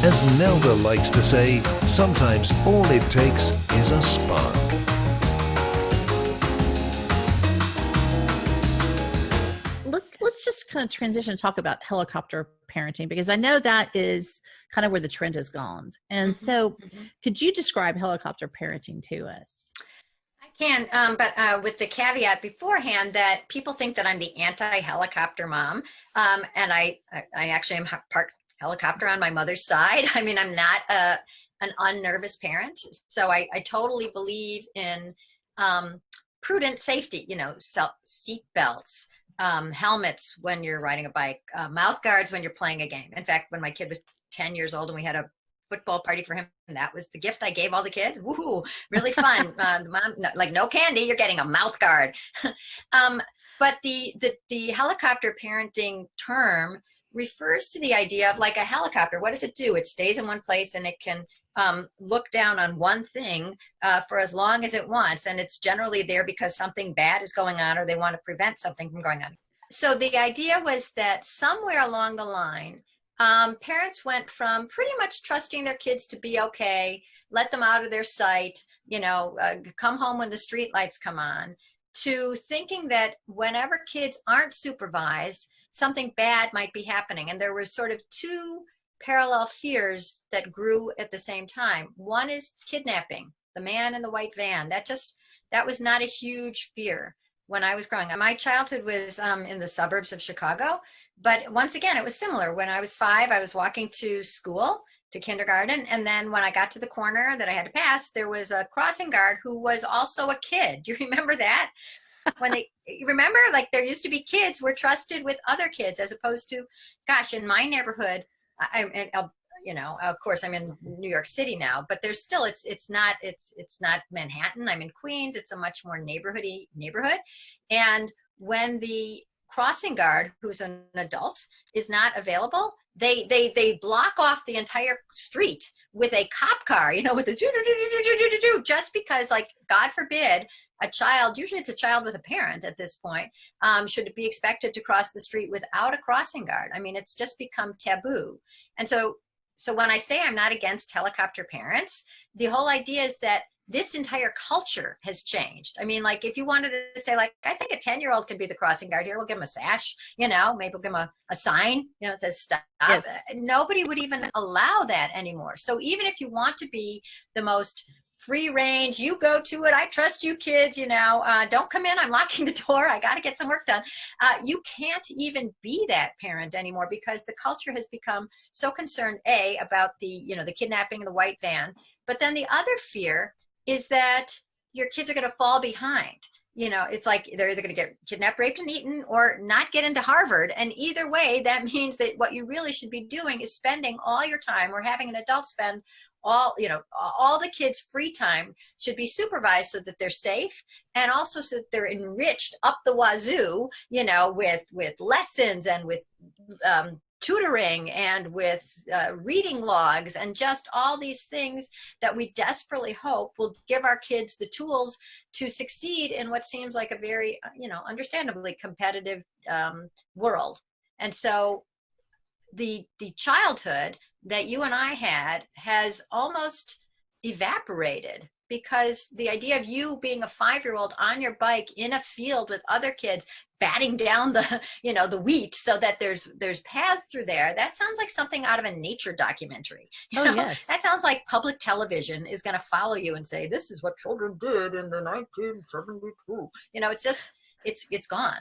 As Nelda likes to say, sometimes all it takes is a spark. Let's just kind of transition and talk about helicopter parenting, because I know that is kind of where the trend has gone. And so could you describe helicopter parenting to us? I can, but with the caveat beforehand that people think that I'm the anti-helicopter mom, and I actually am part helicopter on my mother's side. I mean, I'm not an unnervous parent, so I totally believe in prudent safety. You know, seat belts, helmets when you're riding a bike, mouth guards when you're playing a game. In fact, when my kid was 10 years old and we had a football party for him, and that was the gift I gave all the kids. Woohoo, really fun. The mom, no, like, no candy, you're getting a mouth guard. But the helicopter parenting term refers to the idea of like a helicopter. What does it do? It stays in one place and it can look down on one thing for as long as it wants. And it's generally there because something bad is going on or they want to prevent something from going on. So the idea was that somewhere along the line, parents went from pretty much trusting their kids to be okay, let them out of their sight, you know, come home when the street lights come on, to thinking that whenever kids aren't supervised, something bad might be happening. And there were sort of two parallel fears that grew at the same time. One is kidnapping, the man in the white van. That was not a huge fear when I was growing up. My childhood was in the suburbs of Chicago, but once again, it was similar. When I was 5, I was walking to school, to kindergarten, and then when I got to the corner that I had to pass, there was a crossing guard who was also a kid. Do you remember that? You remember, like, there used to be kids were trusted with other kids as opposed to, gosh, in my neighborhood, you know, of course I'm in New York City now, but there's still, it's not Manhattan. I'm in Queens. It's a much more neighborhoody neighborhood. And when the crossing guard, who's an adult, is not available, they block off the entire street with a cop car, you know, with the just because, like, God forbid, a child, usually it's a child with a parent at this point, should be expected to cross the street without a crossing guard. I mean, it's just become taboo. And so when I say I'm not against helicopter parents, the whole idea is that this entire culture has changed. I mean, like, if you wanted to say, like, I think a 10-year-old can be the crossing guard here, we'll give him a sash, you know, maybe we'll give him a sign, you know, that says stop. Yes. Nobody would even allow that anymore. So even if you want to be the most free range, you go to it, I trust you kids, you know, don't come in, I'm locking the door, I got to get some work done. You can't even be that parent anymore because the culture has become so concerned, A, about the, you know, the kidnapping in the white van, but then the other fear is that your kids are going to fall behind. You know, it's like they're either going to get kidnapped, raped, and eaten, or not get into Harvard. And either way, that means that what you really should be doing is spending all your time, or having an adult spend all, you know, all the kids' free time should be supervised so that they're safe, and also so that they're enriched up the wazoo, you know, with lessons and with tutoring and with reading logs and just all these things that we desperately hope will give our kids the tools to succeed in what seems like a very, you know, understandably competitive world. And so the childhood that you and I had has almost evaporated, because the idea of you being a 5-year-old on your bike in a field with other kids batting down the, you know, the wheat so that there's paths through there, that sounds like something out of a nature documentary. You know? Yes. That sounds like public television is going to follow you and say, this is what children did in the 1972. You know, it's just, it's gone.